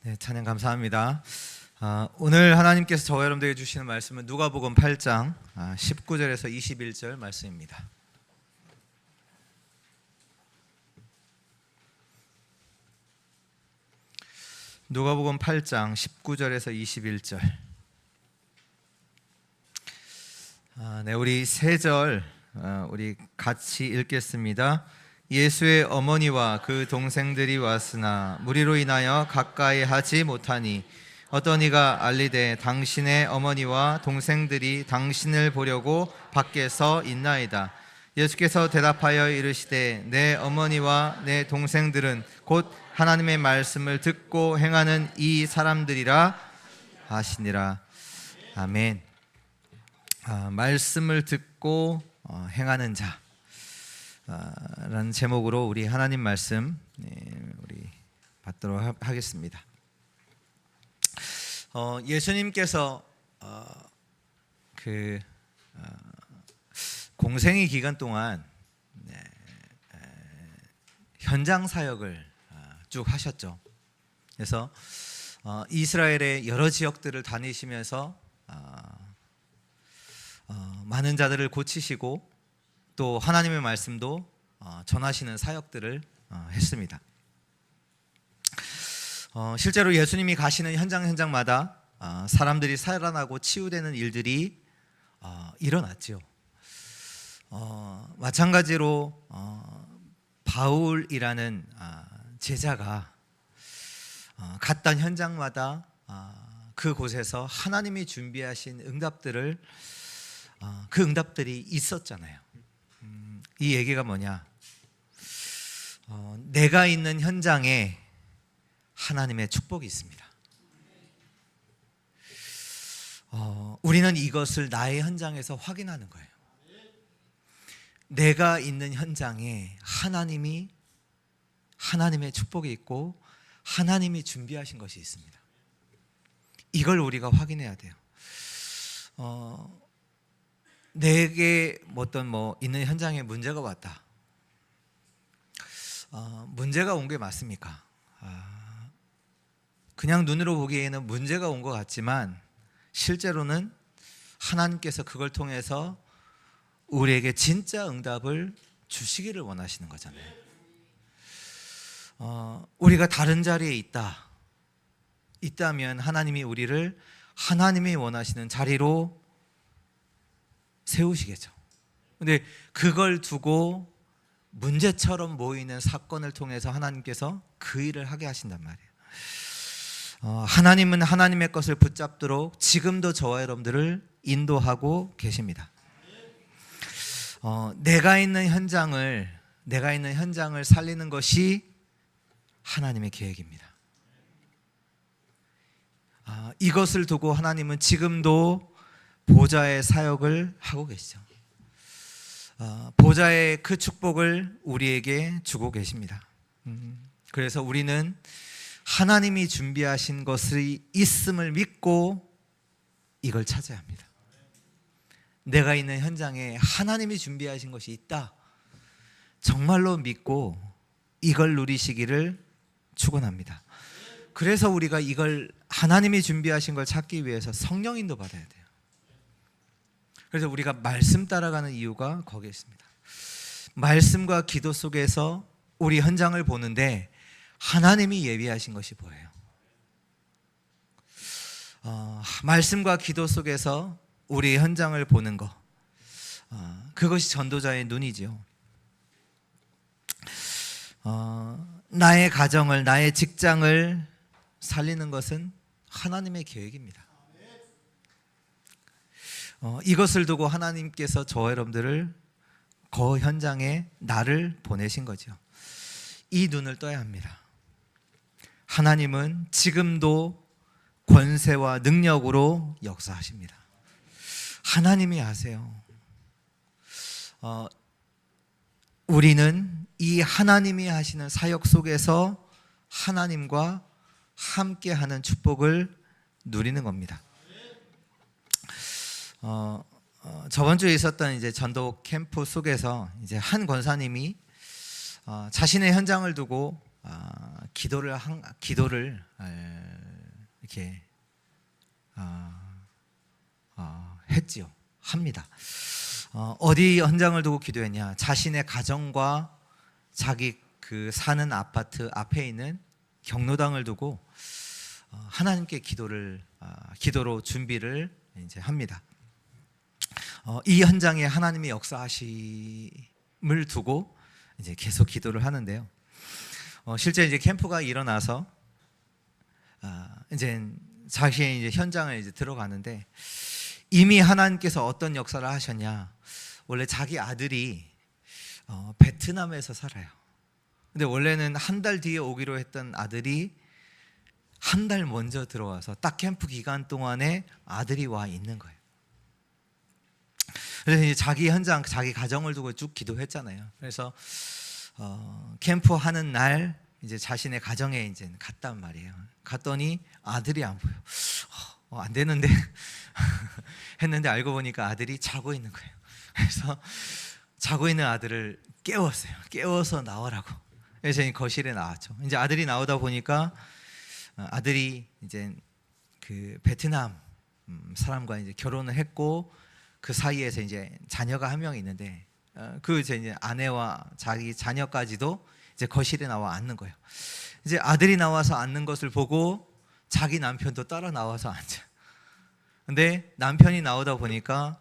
네, 찬양 감사합니다. 오늘 하나님께서 저와 여러분들에게 주시는 말씀은 누가복음 8장 19절에서 21절 말씀입니다. 누가복음 8장 19절에서 21절. 네, 우리 세 절 우리 같이 읽겠습니다. 예수의 어머니와 그 동생들이 왔으나 무리로 인하여 가까이 하지 못하니 어떤 이가 알리되 당신의 어머니와 동생들이 당신을 보려고 밖에서 있나이다. 예수께서 대답하여 이르시되 내 어머니와 내 동생들은 곧 하나님의 말씀을 듣고 행하는 이 사람들이라 하시니라. 아멘. 말씀을 듣고 행하는 자 라는 제목으로 우리 하나님 말씀 우리 받도록 하겠습니다. 예수님께서 공생의 기간 동안 현장 사역을 쭉 하셨죠. 그래서 이스라엘의 여러 지역들을 다니시면서 많은 자들을 고치시고 또 하나님의 말씀도 전하시는 사역들을 했습니다. 실제로 예수님이 가시는 현장마다 사람들이 살아나고 치유되는 일들이 일어났죠. 마찬가지로 바울이라는 제자가 갔던 현장마다 그곳에서 하나님이 준비하신 응답들을 그 응답들이 있었잖아요. 이 얘기가 뭐냐? 내가 있는 현장에 하나님의 축복이 있습니다. 우리는 이것을 나의 현장에서 확인하는 거예요. 내가 있는 현장에 하나님의 축복이 있고 하나님이 준비하신 것이 있습니다. 이걸 우리가 확인해야 돼요. 내게 어떤 있는 현장에 문제가 왔다. 문제가 온 게 맞습니까? 그냥 눈으로 보기에는 문제가 온 것 같지만 실제로는 하나님께서 그걸 통해서 우리에게 진짜 응답을 주시기를 원하시는 거잖아요. 우리가 다른 자리에 있다면 하나님이 우리를 하나님이 원하시는 자리로 세우시겠죠. 근데 그걸 두고 문제처럼 모이는 사건을 통해서 하나님께서 그 일을 하게 하신단 말이에요. 하나님은 하나님의 것을 붙잡도록 지금도 저와 여러분들을 인도하고 계십니다. 내가 있는 현장을 살리는 것이 하나님의 계획입니다. 이것을 두고 하나님은 지금도 보좌의 사역을 하고 계시죠. 보좌의 그 축복을 우리에게 주고 계십니다. 그래서 우리는 하나님이 준비하신 것이 있음을 믿고 이걸 찾아야 합니다. 내가 있는 현장에 하나님이 준비하신 것이 있다. 정말로 믿고 이걸 누리시기를 축원합니다. 그래서 우리가 이걸 하나님이 준비하신 걸 찾기 위해서 성령인도 받아야 돼요. 그래서 우리가 말씀 따라가는 이유가 거기에 있습니다. 말씀과 기도 속에서 우리 현장을 보는데 하나님이 예비하신 것이 보여요. 말씀과 기도 속에서 우리 현장을 보는 것, 그것이 전도자의 눈이지요. 나의 가정을, 나의 직장을 살리는 것은 하나님의 계획입니다. 이것을 두고 하나님께서 저와 여러분들을 그 현장에 나를 보내신 거죠. 이 눈을 떠야 합니다. 하나님은 지금도 권세와 능력으로 역사하십니다. 하나님이 하세요. 우리는 이 하나님이 하시는 사역 속에서 하나님과 함께하는 축복을 누리는 겁니다. 저번 주에 있었던 이제 전도 캠프 속에서 이제 한 권사님이 자신의 현장을 두고 기도를 이렇게 했지요. 합니다. 어디 현장을 두고 기도했냐? 자신의 가정과 자기 그 사는 아파트 앞에 있는 경로당을 두고 하나님께 기도로 준비를 이제 합니다. 이 현장에 하나님의 역사하심을 두고 이제 계속 기도를 하는데요. 실제 이제 캠프가 일어나서 이제 자신의 이제 현장을 이제 들어가는데 이미 하나님께서 어떤 역사를 하셨냐? 원래 자기 아들이 베트남에서 살아요. 근데 원래는 한 달 뒤에 오기로 했던 아들이 한 달 먼저 들어와서 딱 캠프 기간 동안에 아들이 와 있는 거예요. 그래서 이제 자기 현장, 자기 가정을 두고 쭉 기도했잖아요. 그래서 캠프 하는 날 이제 자신의 가정에 이제 갔단 말이에요. 갔더니 아들이 안 보여. 안 되는데 했는데 알고 보니까 아들이 자고 있는 거예요. 그래서 자고 있는 아들을 깨웠어요. 깨워서 나오라고. 그래서 거실에 나왔죠. 이제 아들이 나오다 보니까 아들이 이제 그 베트남 사람과 이제 결혼을 했고 그 사이에서 이제 자녀가 한 명 있는데 그 이제 아내와 자기 자녀까지도 이제 거실에 나와 앉는 거예요. 이제 아들이 나와서 앉는 것을 보고 자기 남편도 따라 나와서 앉아. 근데 남편이 나오다 보니까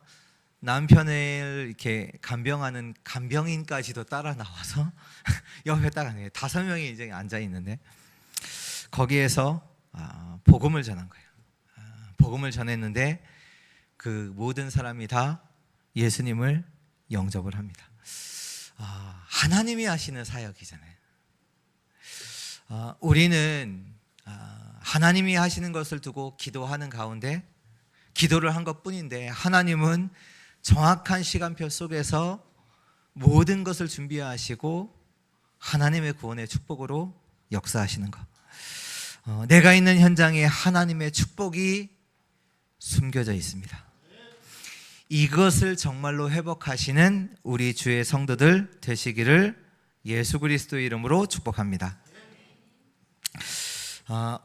남편을 이렇게 간병하는 간병인까지도 따라 나와서 옆에 딱 앉아요. 5명이 이제 앉아 있는데 거기에서 복음을 전한 거예요. 복음을 전했는데 그 모든 사람이 다 예수님을 영접을 합니다. 하나님이 하시는 사역이잖아요. 우리는 하나님이 하시는 것을 두고 기도하는 가운데 기도를 한 것뿐인데 하나님은 정확한 시간표 속에서 모든 것을 준비하시고 하나님의 구원의 축복으로 역사하시는 것. 내가 있는 현장에 하나님의 축복이 숨겨져 있습니다. 이것을 정말로 회복하시는 우리 주의 성도들 되시기를 예수 그리스도의 이름으로 축복합니다.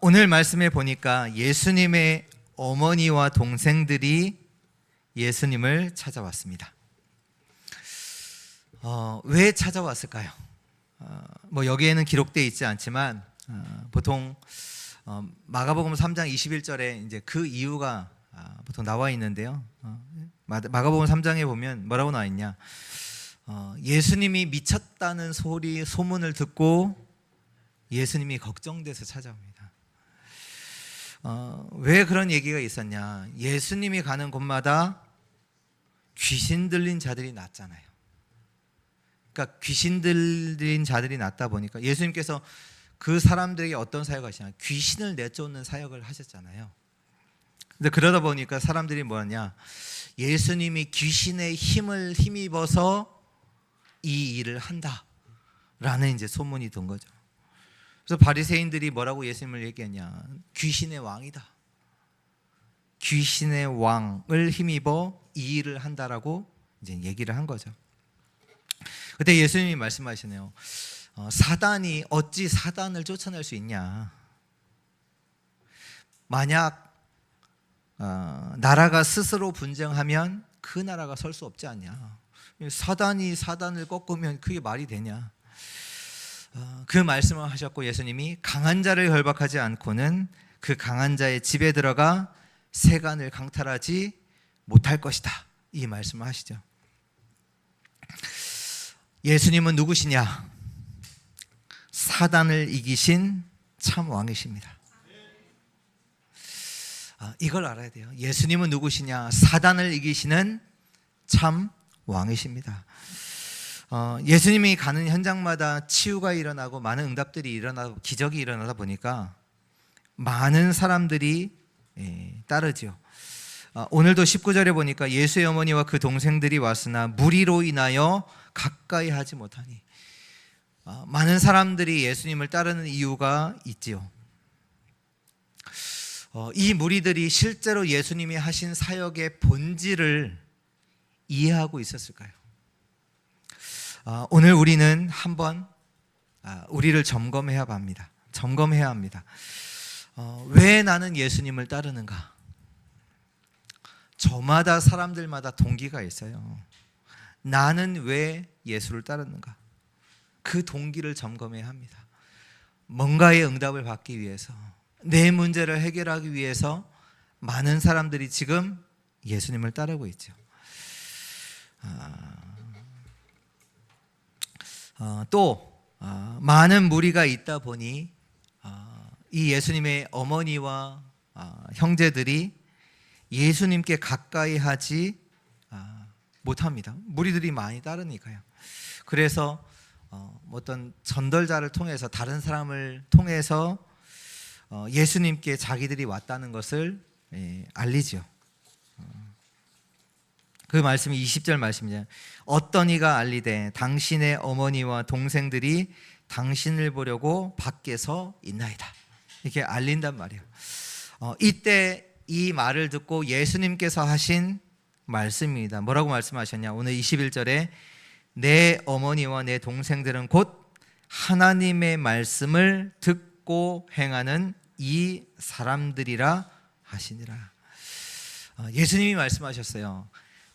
오늘 말씀에 보니까 예수님의 어머니와 동생들이 예수님을 찾아왔습니다. 왜 찾아왔을까요? 뭐 여기에는 기록되어 있지 않지만 보통 마가복음 3장 21절에 이제 그 이유가 보통 나와 있는데요. 마가복음 3장에 보면 뭐라고 나와 있냐? 예수님이 미쳤다는 소문을 듣고 예수님이 걱정돼서 찾아옵니다. 왜 그런 얘기가 있었냐? 예수님이 가는 곳마다 귀신 들린 자들이 났잖아요. 그러니까 귀신 들린 자들이 났다 보니까 예수님께서 그 사람들에게 어떤 사역을 하시냐? 귀신을 내쫓는 사역을 하셨잖아요. 근데 그러다 보니까 사람들이 뭐냐? 예수님이 귀신의 힘을 힘입어서 이 일을 한다라는 이제 소문이 든 거죠. 그래서 바리새인들이 뭐라고 예수님을 얘기했냐? 귀신의 왕이다. 귀신의 왕을 힘입어 이 일을 한다라고 이제 얘기를 한 거죠. 그때 예수님이 말씀하시네요. 사단이 어찌 사단을 쫓아낼 수 있냐? 만약 나라가 스스로 분쟁하면 그 나라가 설 수 없지 않냐? 사단이 사단을 꺾으면 그게 말이 되냐? 그 말씀을 하셨고 예수님이 강한 자를 결박하지 않고는 그 강한 자의 집에 들어가 세간을 강탈하지 못할 것이다. 이 말씀을 하시죠. 예수님은 누구시냐? 사단을 이기신 참 왕이십니다. 이걸 알아야 돼요. 예수님은 누구시냐? 사단을 이기시는 참 왕이십니다. 예수님이 가는 현장마다 치유가 일어나고 많은 응답들이 일어나고 기적이 일어나다 보니까 많은 사람들이 따르죠. 오늘도 19절에 보니까 예수의 어머니와 그 동생들이 왔으나 무리로 인하여 가까이 하지 못하니 많은 사람들이 예수님을 따르는 이유가 있지요. 이 무리들이 실제로 예수님이 하신 사역의 본질을 이해하고 있었을까요? 오늘 우리는 한번 우리를 점검해야 합니다. 점검해야 합니다. 왜 나는 예수님을 따르는가? 저마다 사람들마다 동기가 있어요. 나는 왜 예수를 따르는가? 그 동기를 점검해야 합니다. 뭔가의 응답을 받기 위해서, 내 문제를 해결하기 위해서 많은 사람들이 지금 예수님을 따르고 있죠. 또 많은 무리가 있다 보니 이 예수님의 어머니와 형제들이 예수님께 가까이 하지 못합니다. 무리들이 많이 따르니까요. 그래서 어떤 전달자를 통해서, 다른 사람을 통해서 예수님께 자기들이 왔다는 것을 알리죠. 그 말씀이 20절 말씀이죠. 어떤 이가 알리되 당신의 어머니와 동생들이 당신을 보려고 밖에서 있나이다. 이렇게 알린단 말이에요. 이때 이 말을 듣고 예수님께서 하신 말씀입니다. 뭐라고 말씀하셨냐? 오늘 21절에 내 어머니와 내 동생들은 곧 하나님의 말씀을 듣고 행하는 이 사람들이라 하시니라. 예수님이 말씀하셨어요.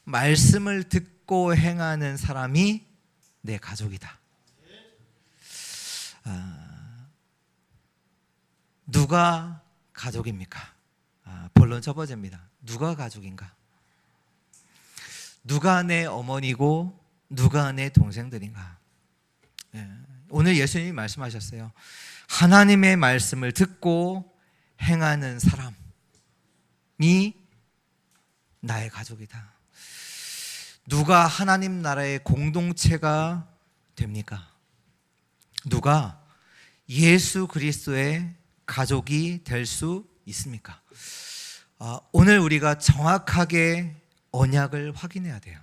말씀을 듣고 행하는 사람이 내 가족이다. 누가 가족입니까? 본론 첫 번째입니다. 누가 가족인가? 누가 내 어머니고 누가 내 동생들인가? 오늘 예수님이 말씀하셨어요. 하나님의 말씀을 듣고 행하는 사람이 나의 가족이다. 누가 하나님 나라의 공동체가 됩니까? 누가 예수 그리스도의 가족이 될 수 있습니까? 오늘 우리가 정확하게 언약을 확인해야 돼요.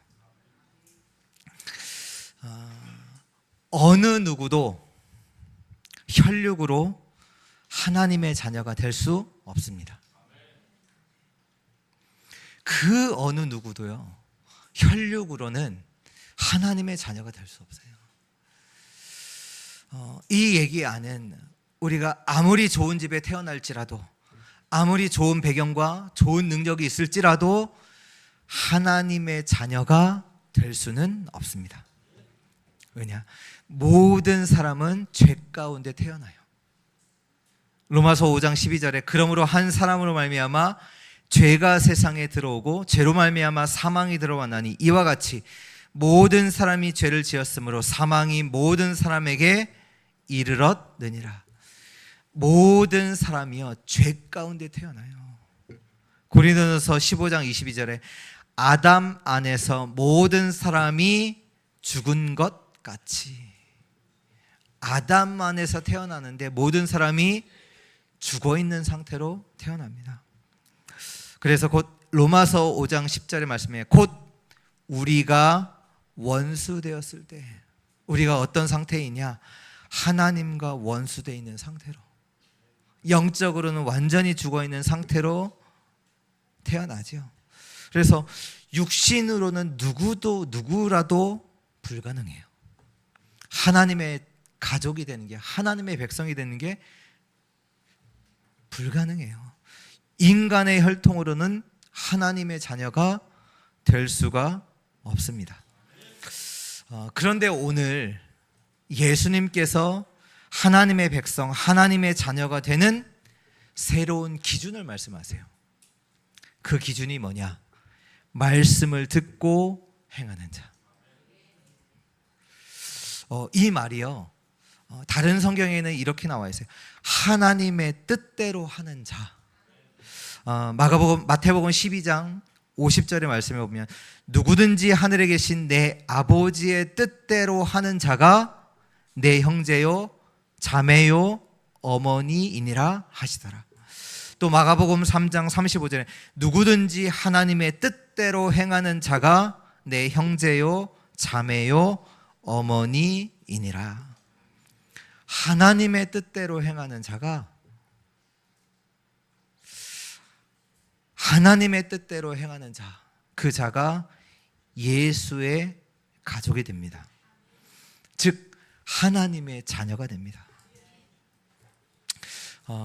어느 누구도 혈육으로 하나님의 자녀가 될 수 없습니다. 그 어느 누구도요, 혈육으로는 하나님의 자녀가 될 수 없어요. 이 얘기 안은 우리가 아무리 좋은 집에 태어날지라도, 아무리 좋은 배경과 좋은 능력이 있을지라도 하나님의 자녀가 될 수는 없습니다. 왜냐? 모든 사람은 죄 가운데 태어나요. 로마서 5장 12절에 그러므로 한 사람으로 말미암아 죄가 세상에 들어오고 죄로 말미암아 사망이 들어왔나니 이와 같이 모든 사람이 죄를 지었으므로 사망이 모든 사람에게 이르렀느니라. 모든 사람이요, 죄 가운데 태어나요. 고린도전서 15장 22절에 아담 안에서 모든 사람이 죽은 것 같이, 아담 안에서 태어나는데 모든 사람이 죽어 있는 상태로 태어납니다. 그래서 곧 로마서 5장 10절의 말씀에 곧 우리가 원수되었을 때, 우리가 어떤 상태이냐? 하나님과 원수되어 있는 상태로, 영적으로는 완전히 죽어 있는 상태로 태어나죠. 그래서 육신으로는 누구라도 불가능해요. 하나님의 가족이 되는 게, 하나님의 백성이 되는 게 불가능해요. 인간의 혈통으로는 하나님의 자녀가 될 수가 없습니다. 그런데 오늘 예수님께서 하나님의 백성, 하나님의 자녀가 되는 새로운 기준을 말씀하세요. 그 기준이 뭐냐? 말씀을 듣고 행하는 자. 이 말이요, 다른 성경에는 이렇게 나와 있어요. 하나님의 뜻대로 하는 자. 마태복음 12장 50절의 말씀에 보면 누구든지 하늘에 계신 내 아버지의 뜻대로 하는 자가 내 형제요 자매요 어머니이니라 하시더라. 또 마가복음 3장 35절에 누구든지 하나님의 뜻대로 행하는 자가 내 형제요 자매요 어머니이니라. 하나님의 뜻대로 행하는 자가, 하나님의 뜻대로 행하는 자, 그 자가 예수의 가족이 됩니다. 즉 하나님의 자녀가 됩니다.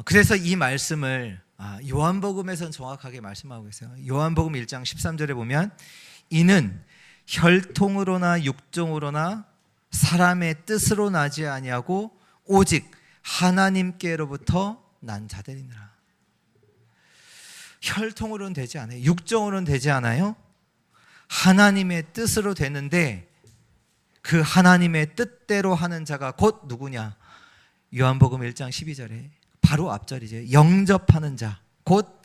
그래서 이 말씀을 요한복음에서는 정확하게 말씀하고 있어요. 요한복음 1장 13절에 보면 이는 혈통으로나 육종으로나 사람의 뜻으로 나지 아니하고 오직 하나님께로부터 난 자들이니라. 혈통으로는 되지 않아요. 육종으로는 되지 않아요. 하나님의 뜻으로 되는데 그 하나님의 뜻대로 하는 자가 곧 누구냐? 요한복음 1장 12절에 바로 앞절이죠. 영접하는 자, 곧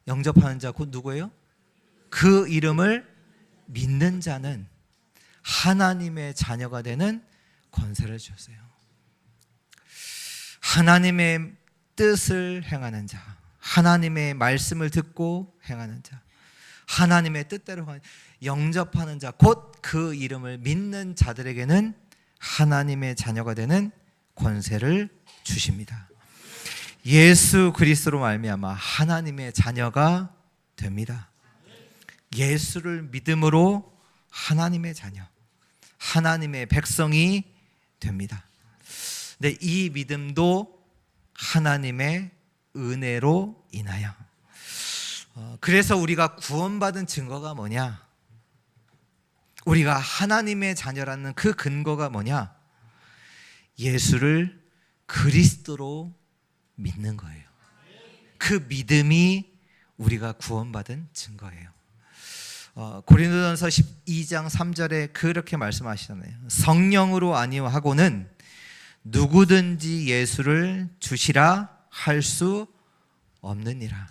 영접하는 자, 곧 누구예요? 그 이름을 믿는 자는 하나님의 자녀가 되는 권세를 주셨어요. 하나님의 뜻을 행하는 자, 하나님의 말씀을 듣고 행하는 자, 하나님의 뜻대로 영접하는 자, 곧 그 이름을 믿는 자들에게는 하나님의 자녀가 되는 권세를 주십니다. 예수 그리스도로 말미암아 하나님의 자녀가 됩니다. 예수를 믿음으로 하나님의 자녀, 하나님의 백성이 됩니다. 근데 이 믿음도 하나님의 은혜로 인하여. 그래서 우리가 구원받은 증거가 뭐냐? 우리가 하나님의 자녀라는 그 근거가 뭐냐? 예수를 그리스도로 믿는 거예요. 그 믿음이 우리가 구원받은 증거예요. 고린도전서 12장 3절에 그렇게 말씀하시잖아요. 성령으로 아니하고는 누구든지 예수를 주시라 할 수 없느니라.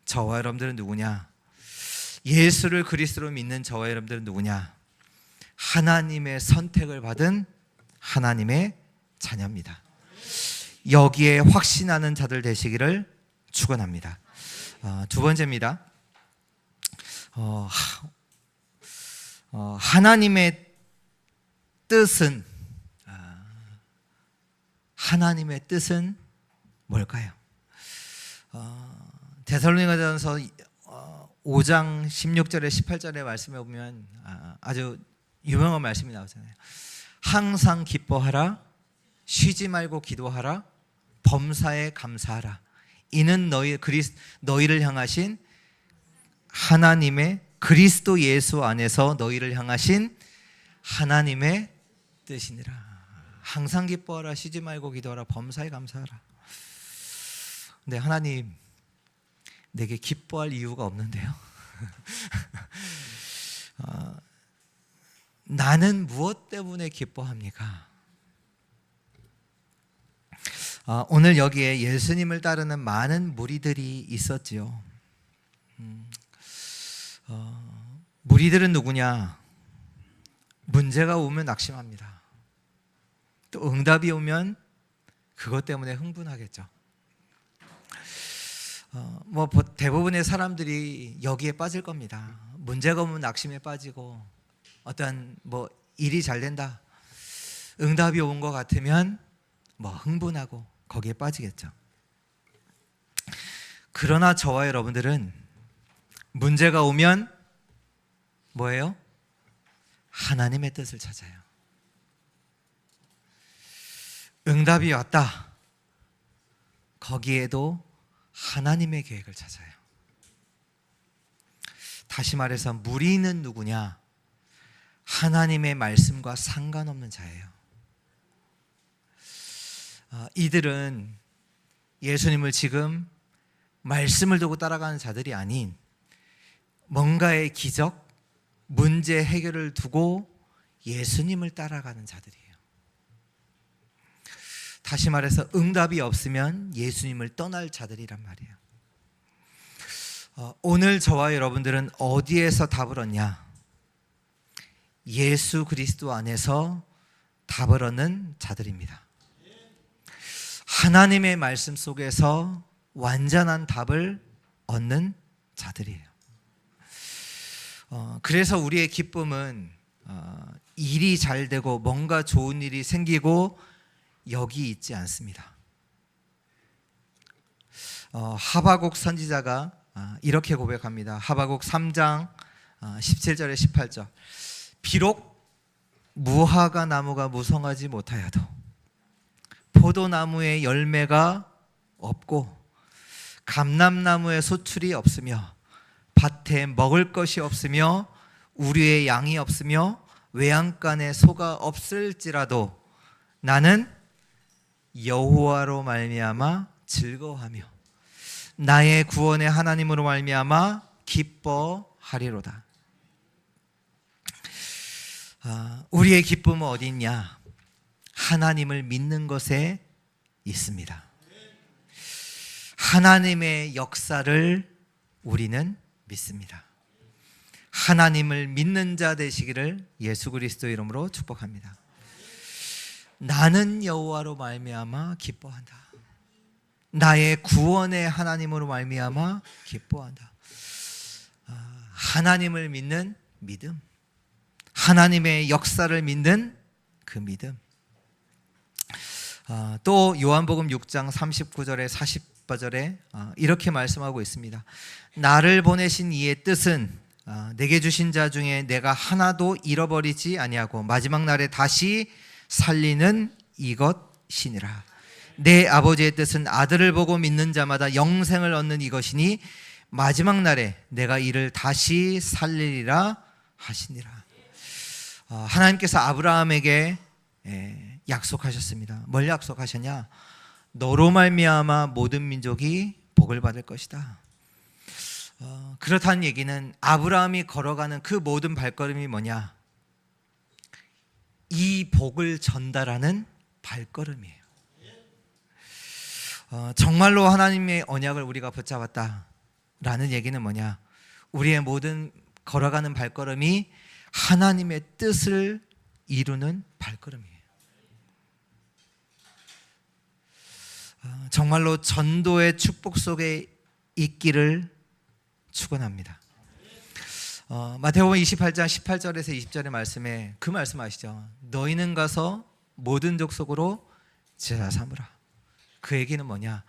저와 여러분들은 누구냐? 예수를 그리스도로 믿는 저와 여러분들은 누구냐? 하나님의 선택을 받은 하나님의 자녀입니다. 여기에 확신하는 자들 되시기를 축원합니다. 두 번째입니다. 하나님의 뜻은 뭘까요? 데살로니가전서 5장 16절에 18절의 말씀에 보면 아주 유명한 말씀이 나오잖아요. 항상 기뻐하라, 쉬지 말고 기도하라, 범사에 감사하라. 이는 너희를 향하신 하나님의 그리스도 예수 안에서 너희를 향하신 하나님의 뜻이니라. 항상 기뻐하라, 쉬지 말고 기도하라, 범사에 감사하라. 근데 하나님, 내게 기뻐할 이유가 없는데요. 나는 무엇 때문에 기뻐합니까? 오늘 여기에 예수님을 따르는 많은 무리들이 있었지요. 무리들은 누구냐? 문제가 오면 낙심합니다. 또 응답이 오면 그것 때문에 흥분하겠죠. 대부분의 사람들이 여기에 빠질 겁니다. 문제가 오면 낙심에 빠지고 어떤 일이 잘 된다, 응답이 온 것 같으면 흥분하고 거기에 빠지겠죠. 그러나 저와 여러분들은 문제가 오면 뭐예요? 하나님의 뜻을 찾아요. 응답이 왔다, 거기에도 하나님의 계획을 찾아요. 다시 말해서 무리는 누구냐? 하나님의 말씀과 상관없는 자예요. 이들은 예수님을 지금 말씀을 두고 따라가는 자들이 아닌 뭔가의 기적, 문제 해결을 두고 예수님을 따라가는 자들이에요. 다시 말해서 응답이 없으면 예수님을 떠날 자들이란 말이에요. 오늘 저와 여러분들은 어디에서 답을 얻냐? 예수 그리스도 안에서 답을 얻는 자들입니다. 하나님의 말씀 속에서 완전한 답을 얻는 자들이에요. 그래서 우리의 기쁨은 일이 잘 되고 뭔가 좋은 일이 생기고 여기 있지 않습니다. 하박국 선지자가 이렇게 고백합니다. 하박국 3장 17절에 18절. 비록 무화과 나무가 무성하지 못하여도, 포도나무에 열매가 없고 감람나무에 소출이 없으며 밭에 먹을 것이 없으며 우리의 양이 없으며 외양간에 소가 없을지라도 나는 여호와로 말미암아 즐거워하며 나의 구원의 하나님으로 말미암아 기뻐하리로다. 우리의 기쁨은 어디 있냐? 하나님을 믿는 것에 있습니다. 하나님의 역사를 우리는 믿습니다. 하나님을 믿는 자 되시기를 예수 그리스도의 이름으로 축복합니다. 나는 여호와로 말미암아 기뻐한다. 나의 구원의 하나님으로 말미암아 기뻐한다. 하나님을 믿는 믿음, 하나님의 역사를 믿는 그 믿음. 또 요한복음 6장 39절에 40절에 이렇게 말씀하고 있습니다. 나를 보내신 이의 뜻은 내게 주신 자 중에 내가 하나도 잃어버리지 아니하고 마지막 날에 다시 살리는 이것이니라. 내 아버지의 뜻은 아들을 보고 믿는 자마다 영생을 얻는 이것이니 마지막 날에 내가 이를 다시 살리리라 하시니라. 하나님께서 아브라함에게 약속하셨습니다. 뭘 약속하셨냐? 너로 말미암아 모든 민족이 복을 받을 것이다. 그렇다는 얘기는 아브라함이 걸어가는 그 모든 발걸음이 뭐냐? 이 복을 전달하는 발걸음이에요. 정말로 하나님의 언약을 우리가 붙잡았다라는 얘기는 뭐냐? 우리의 모든 걸어가는 발걸음이 하나님의 뜻을 이루는 발걸음이에요. 정말로 전도의 축복 속에 있기를 축원합니다. 마태복음 28장 18절에서 20절의 말씀에 그 말씀 아시죠? 너희는 가서 모든 족속으로 제자 삼으라. 그 얘기는 뭐냐?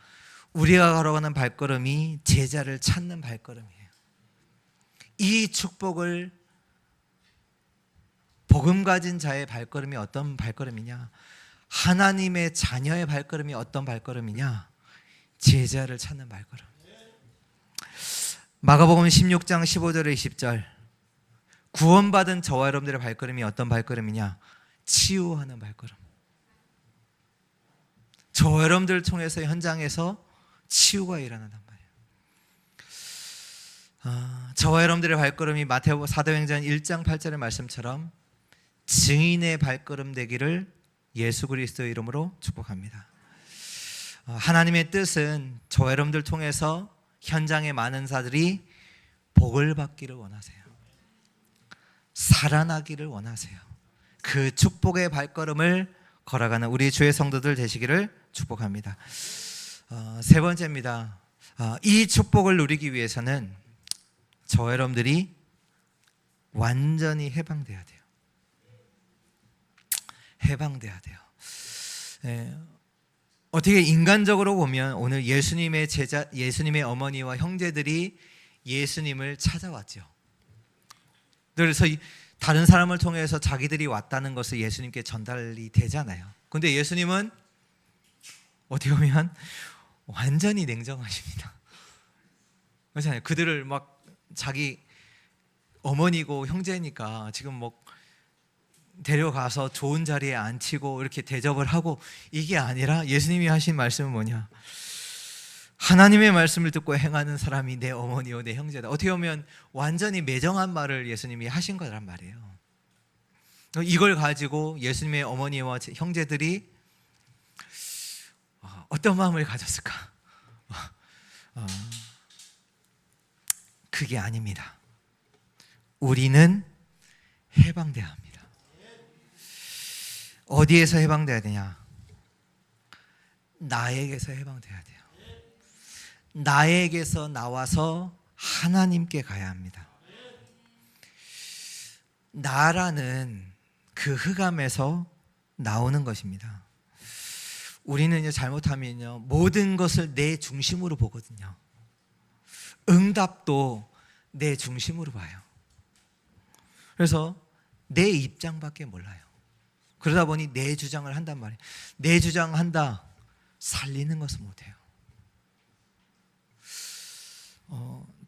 우리가 걸어가는 발걸음이 제자를 찾는 발걸음이에요. 이 축복을 복음 가진 자의 발걸음이 어떤 발걸음이냐? 하나님의 자녀의 발걸음이 어떤 발걸음이냐? 제자를 찾는 발걸음. 마가복음 16장 15절에 20절, 구원받은 저와 여러분들의 발걸음이 어떤 발걸음이냐? 치유하는 발걸음. 저와 여러분들을 통해서 현장에서 치유가 일어난단 말이에요. 저와 여러분들의 발걸음이 마태복음 사도행전 1장 8절의 말씀처럼 증인의 발걸음 되기를 예수 그리스도의 이름으로 축복합니다. 하나님의 뜻은 저와 여러분들 통해서 현장의 많은 자들이 복을 받기를 원하세요. 살아나기를 원하세요. 그 축복의 발걸음을 걸어가는 우리 주의 성도들 되시기를 축복합니다. 세 번째입니다. 이 축복을 누리기 위해서는 저와 여러분들이 완전히 해방돼야 돼요. 해방돼야 돼요. 어떻게 인간적으로 보면 오늘 예수님의 제자, 예수님의 어머니와 형제들이 예수님을 찾아왔죠. 그래서 다른 사람을 통해서 자기들이 왔다는 것을 예수님께 전달이 되잖아요. 근데 예수님은 어떻게 보면 완전히 냉정하십니다. 그렇잖아요. 그들을 막 자기 어머니고 형제니까 지금 뭐 데려가서 좋은 자리에 앉히고 이렇게 대접을 하고, 이게 아니라 예수님이 하신 말씀은 뭐냐? 하나님의 말씀을 듣고 행하는 사람이 내 어머니요 내 형제다. 어떻게 보면 완전히 매정한 말을 예수님이 하신 거란 말이에요. 이걸 가지고 예수님의 어머니와 형제들이 어떤 마음을 가졌을까? 그게 아닙니다. 우리는 해방돼야 합니다. 어디에서 해방돼야 되냐? 나에게서 해방돼야 돼요. 나에게서 나와서 하나님께 가야 합니다. 나라는 그 흑암에서 나오는 것입니다. 우리는 잘못하면요, 모든 것을 내 중심으로 보거든요. 응답도 내 중심으로 봐요. 그래서 내 입장밖에 몰라요. 그러다 보니 내 주장을 한단 말이에요. 내 주장한다, 살리는 것을 못해요.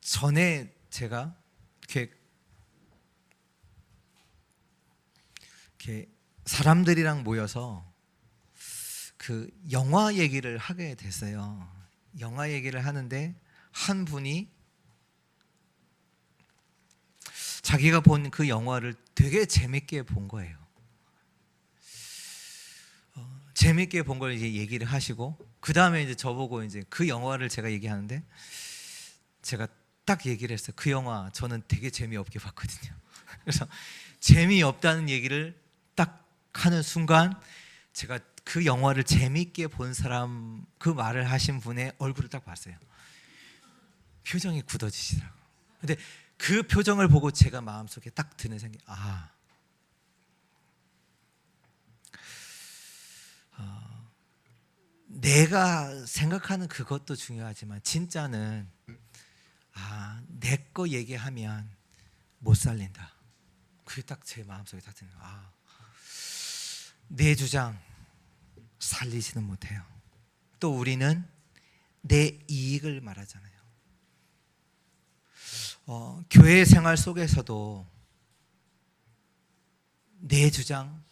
전에 제가 이렇게 사람들이랑 모여서 그 영화 얘기를 하게 됐어요. 영화 얘기를 하는데 한 분이 자기가 본 그 영화를 되게 재밌게 본 거예요. 재밌게 본 걸 이제 얘기를 하시고, 그 다음에 이제 저보고 이제 그 영화를 제가 얘기하는데, 제가 딱 얘기를 했어요. 그 영화 저는 되게 재미없게 봤거든요. 그래서 재미없다는 얘기를 딱 하는 순간 제가 그 영화를 재미있게 본 사람, 그 말을 하신 분의 얼굴을 딱 봤어요. 표정이 굳어지시더라고요. 근데 그 표정을 보고 제가 마음속에 딱 드는 생각이, 내가 생각하는 그것도 중요하지만 진짜는 내 거 얘기하면 못 살린다. 그게 딱 제 마음속에 딱 드는 거예요. 내 주장 살리지는 못해요. 또 우리는 내 이익을 말하잖아요. 교회 생활 속에서도 내 주장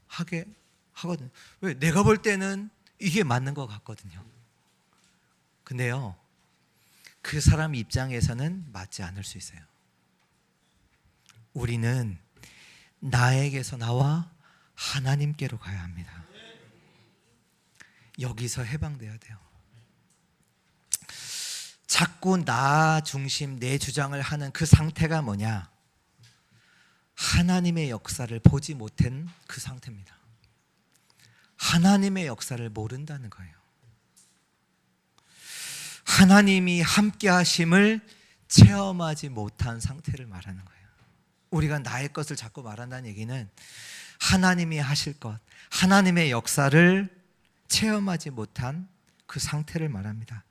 하게 하거든요. 왜? 내가 볼 때는 이게 맞는 것 같거든요. 근데요, 그 사람 입장에서는 맞지 않을 수 있어요. 우리는 나에게서 나와 하나님께로 가야 합니다. 여기서 해방돼야 돼요. 자꾸 나 중심, 내 주장을 하는 그 상태가 뭐냐? 하나님의 역사를 보지 못한 그 상태입니다. 하나님의 역사를 모른다는 거예요. 하나님이 함께 하심을 체험하지 못한 상태를 말하는 거예요. 우리가 나의 것을 자꾸 말한다는 얘기는 하나님이 하실 것, 하나님의 역사를 체험하지 못한 그 상태를 말합니다.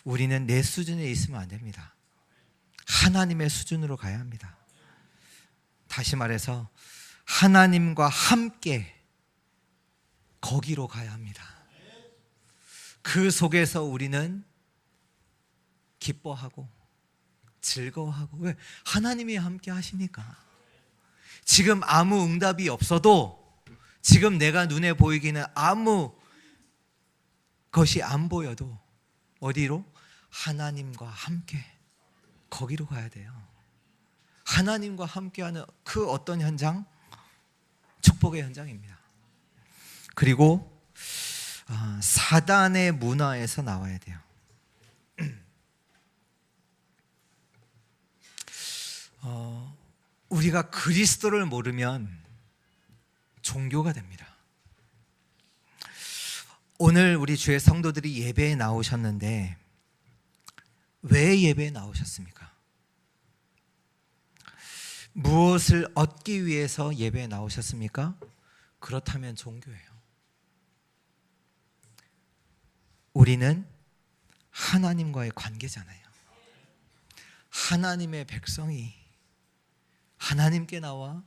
우리는 내 수준에 있으면 안 됩니다. 하나님의 수준으로 가야 합니다. 다시 말해서 하나님과 함께 거기로 가야 합니다. 그 속에서 우리는 기뻐하고 즐거워하고, 왜? 하나님이 함께 하시니까. 지금 아무 응답이 없어도, 지금 내가 눈에 보이기는 아무 것이 안 보여도 어디로? 하나님과 함께 거기로 가야 돼요. 하나님과 함께하는 그 어떤 현장? 축복의 현장입니다. 그리고 사단의 문화에서 나와야 돼요. 우리가 그리스도를 모르면 종교가 됩니다. 오늘 우리 주의 성도들이 예배에 나오셨는데 왜 예배에 나오셨습니까? 무엇을 얻기 위해서 예배에 나오셨습니까? 그렇다면 종교예요. 우리는 하나님과의 관계잖아요. 하나님의 백성이 하나님께 나와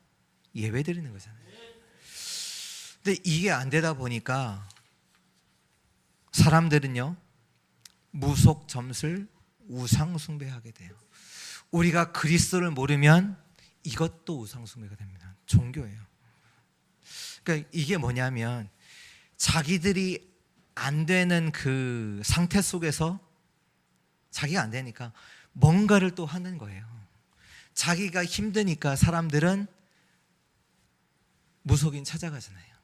예배 드리는 거잖아요. 근데 이게 안 되다 보니까 사람들은요, 무속 점술, 우상 숭배하게 돼요. 우리가 그리스도를 모르면 이것도 우상 숭배가 됩니다. 종교예요. 그러니까 이게 뭐냐면 자기들이 안 되는 그 상태 속에서 자기가 안 되니까 뭔가를 또 하는 거예요. 자기가 힘드니까 사람들은 무속인 찾아가잖아요.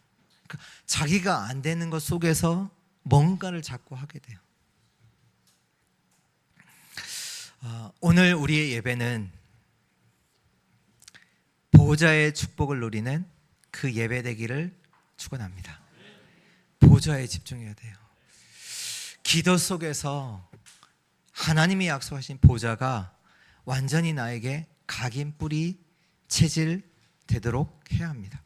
그러니까 자기가 안 되는 것 속에서 뭔가를 자꾸 하게 돼요. 오늘 우리의 예배는 보좌의 축복을 누리는 그 예배 되기를 축원합니다. 보좌에 집중해야 돼요. 기도 속에서 하나님이 약속하신 보좌가 완전히 나에게 각인 뿌리 체질 되도록 해야 합니다.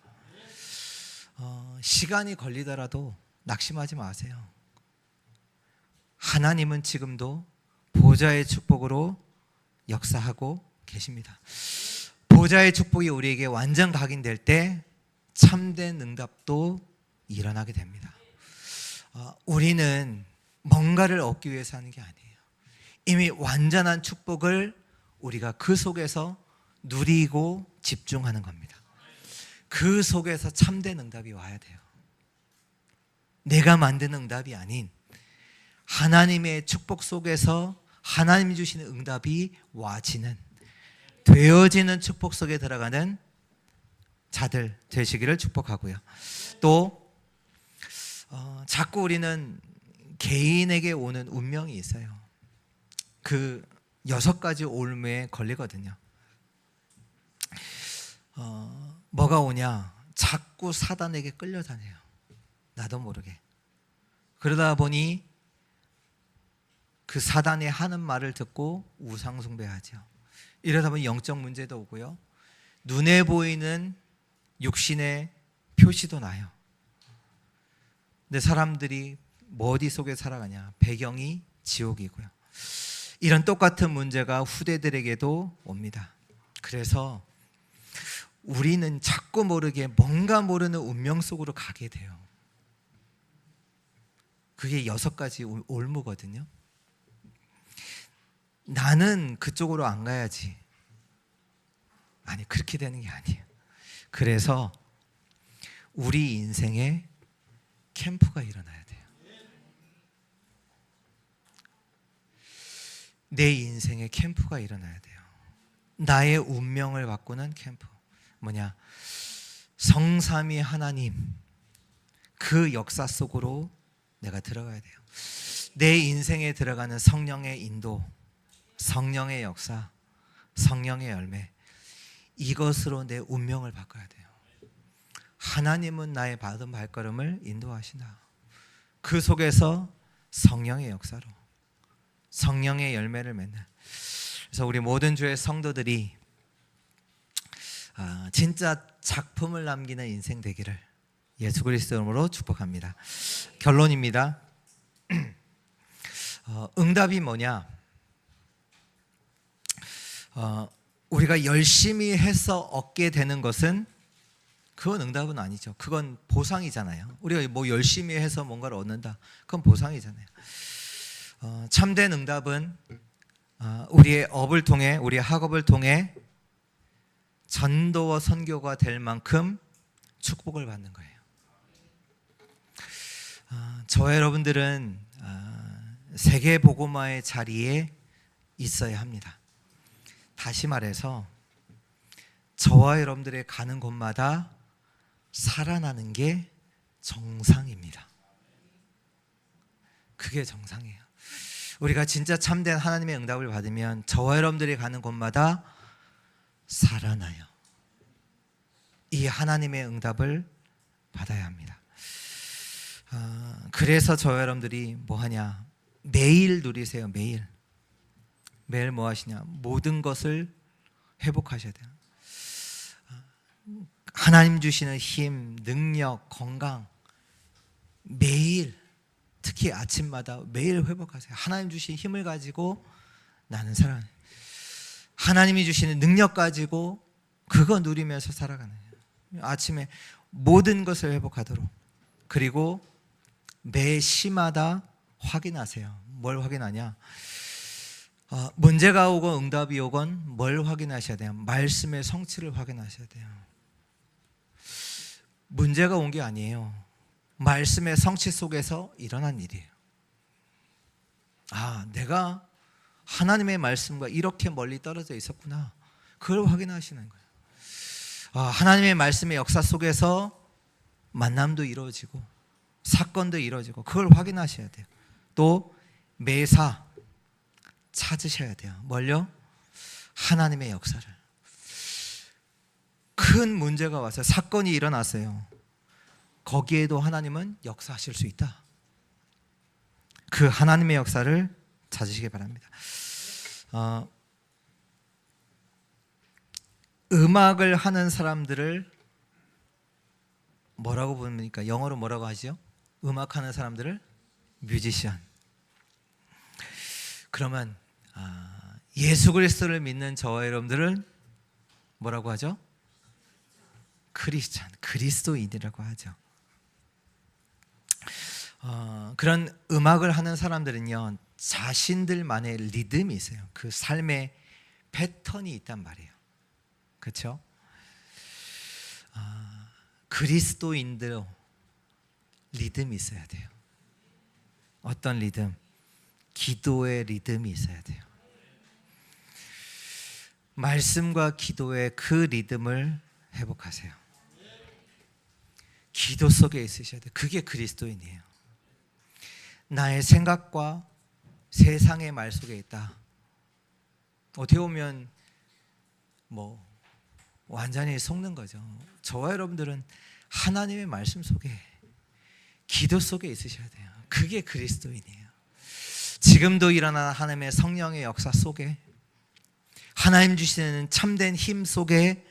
시간이 걸리더라도 낙심하지 마세요. 하나님은 지금도 보좌의 축복으로 역사하고 계십니다. 보좌의 축복이 우리에게 완전 각인될 때 참된 응답도 일어나게 됩니다. 우리는 뭔가를 얻기 위해서 하는 게 아니에요. 이미 완전한 축복을 우리가 그 속에서 누리고 집중하는 겁니다. 그 속에서 참된 응답이 와야 돼요. 내가 만든 응답이 아닌 하나님의 축복 속에서 하나님이 주시는 응답이 와지는, 되어지는 축복 속에 들어가는 자들 되시기를 축복하고요. 또 자꾸 우리는 개인에게 오는 운명이 있어요. 그 6가지 올무에 걸리거든요. 뭐가 오냐? 자꾸 사단에게 끌려다녀요. 나도 모르게. 그러다 보니 그 사단이 하는 말을 듣고 우상 숭배하죠. 이러다 보니 영적 문제도 오고요. 눈에 보이는 육신의 표시도 나요. 근데 사람들이 뭐 어디 속에 살아가냐? 배경이 지옥이고요. 이런 똑같은 문제가 후대들에게도 옵니다. 그래서 우리는 자꾸 모르게 뭔가 모르는 운명 속으로 가게 돼요. 그게 6가지 올무거든요. 나는 그쪽으로 안 가야지. 아니, 그렇게 되는 게 아니에요. 그래서 우리 인생에 캠프가 일어나야 돼요. 내 인생에 캠프가 일어나야 돼요. 나의 운명을 바꾸는 캠프. 뭐냐? 성삼위 하나님 그 역사 속으로 내가 들어가야 돼요. 내 인생에 들어가는 성령의 인도, 성령의 역사, 성령의 열매, 이것으로 내 운명을 바꿔야 돼요. 하나님은 나의 받은 발걸음을 인도하신다. 그 속에서 성령의 역사로, 성령의 열매를 맺는. 그래서 우리 모든 주의 성도들이 진짜 작품을 남기는 인생 되기를 예수 그리스도 이름으로 축복합니다. 결론입니다. 응답이 뭐냐? 우리가 열심히 해서 얻게 되는 것은 그건 응답은 아니죠. 그건 보상이잖아요. 우리가 뭐 열심히 해서 뭔가를 얻는다, 그건 보상이잖아요. 참된 응답은 우리의 업을 통해, 우리의 학업을 통해 전도와 선교가 될 만큼 축복을 받는 거예요. 저와 여러분들은 세계 복음화의 자리에 있어야 합니다. 다시 말해서 저와 여러분들의 가는 곳마다 살아나는 게 정상입니다. 그게 정상이에요. 우리가 진짜 참된 하나님의 응답을 받으면 저와 여러분들이 가는 곳마다 살아나요. 이 하나님의 응답을 받아야 합니다. 그래서 저와 여러분들이 뭐 하냐? 매일 누리세요. 매일 뭐 하시냐? 모든 것을 회복하셔야 돼요. 하나님 주시는 힘, 능력, 건강 매일, 특히 아침마다 매일 회복하세요. 하나님 주신 힘을 가지고 나는 살아가는, 하나님이 주시는 능력 가지고 그거 누리면서 살아가는 거예요. 아침에 모든 것을 회복하도록. 그리고 매 시마다 확인하세요. 뭘 확인하냐? 문제가 오건 응답이 오건 뭘 확인하셔야 돼요? 말씀의 성취를 확인하셔야 돼요. 문제가 온 게 아니에요. 말씀의 성취 속에서 일어난 일이에요. 내가 하나님의 말씀과 이렇게 멀리 떨어져 있었구나. 그걸 확인하시는 거예요. 하나님의 말씀의 역사 속에서 만남도 이루어지고 사건도 이루어지고 그걸 확인하셔야 돼요. 또 매사 찾으셔야 돼요. 뭘요? 하나님의 역사를. 큰 문제가 왔어요. 사건이 일어났어요. 거기에도 하나님은 역사하실 수 있다. 그 하나님의 역사를 찾으시기 바랍니다. 음악을 하는 사람들을 뭐라고 부릅니까? 영어로 뭐라고 하죠? 음악하는 사람들을 뮤지션. 그러면 예수 그리스도를 믿는 저와 여러분들은 뭐라고 하죠? 크리스찬, 그리스도인이라고 하죠. 그런 음악을 하는 사람들은요, 자신들만의 리듬이 있어요. 그 삶의 패턴이 있단 말이에요. 그렇죠? 그리스도인들 리듬이 있어야 돼요. 어떤 리듬? 기도의 리듬이 있어야 돼요. 말씀과 기도의 그 리듬을 회복하세요. 기도 속에 있으셔야 돼요. 그게 그리스도인이에요. 나의 생각과 세상의 말 속에 있다. 어떻게 보면 완전히 속는 거죠. 저와 여러분들은 하나님의 말씀 속에, 기도 속에 있으셔야 돼요. 그게 그리스도인이에요. 지금도 일어나는 하나님의 성령의 역사 속에, 하나님 주시는 참된 힘 속에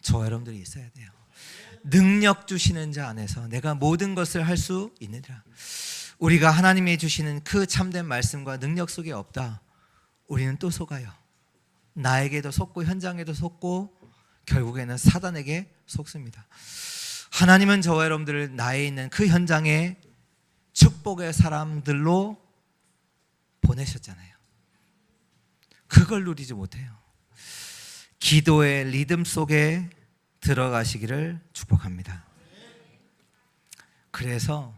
저와 여러분들이 있어야 돼요. 능력 주시는 자 안에서 내가 모든 것을 할 수 있느니라. 우리가 하나님이 주시는 그 참된 말씀과 능력 속에 없다, 우리는 또 속아요. 나에게도 속고 현장에도 속고 결국에는 사단에게 속습니다. 하나님은 저와 여러분들을 나에 있는 그 현장에 축복의 사람들로 보내셨잖아요. 그걸 누리지 못해요. 기도의 리듬 속에 들어가시기를 축복합니다. 그래서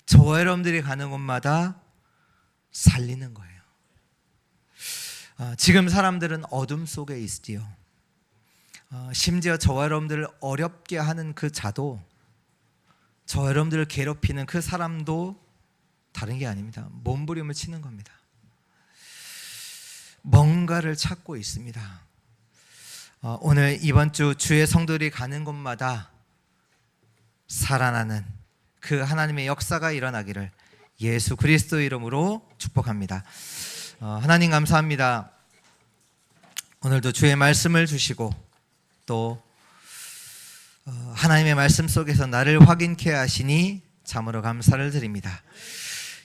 저와 여러분들이 가는 곳마다 살리는 거예요. 지금 사람들은 어둠 속에 있지요. 심지어 저와 여러분들을 어렵게 하는 그 자도, 저와 여러분들을 괴롭히는 그 사람도 다른 게 아닙니다. 몸부림을 치는 겁니다. 뭔가를 찾고 있습니다. 오늘 이번 주 주의 성도들이 가는 곳마다 살아나는 그 하나님의 역사가 일어나기를 예수 그리스도 이름으로 축복합니다. 하나님 감사합니다. 오늘도 주의 말씀을 주시고 또 하나님의 말씀 속에서 나를 확인케 하시니 참으로 감사를 드립니다.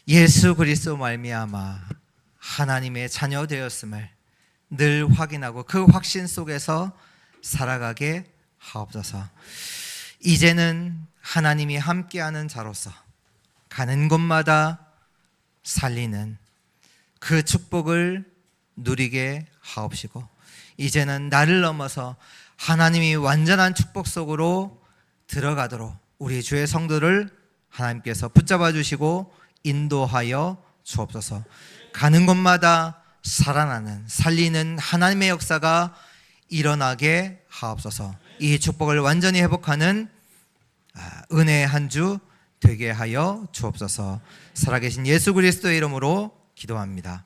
예수 그리스도 말미암아 하나님의 자녀 되었음을 늘 확인하고 그 확신 속에서 살아가게 하옵소서. 이제는 하나님이 함께하는 자로서 가는 곳마다 살리는 그 축복을 누리게 하옵시고, 이제는 나를 넘어서 하나님이 완전한 축복 속으로 들어가도록 우리 주의 성도를 하나님께서 붙잡아 주시고 인도하여 주옵소서. 가는 곳마다 살아나는, 살리는 하나님의 역사가 일어나게 하옵소서. 이 축복을 완전히 회복하는 은혜의 한 주 되게 하여 주옵소서. 살아계신 예수 그리스도의 이름으로 기도합니다.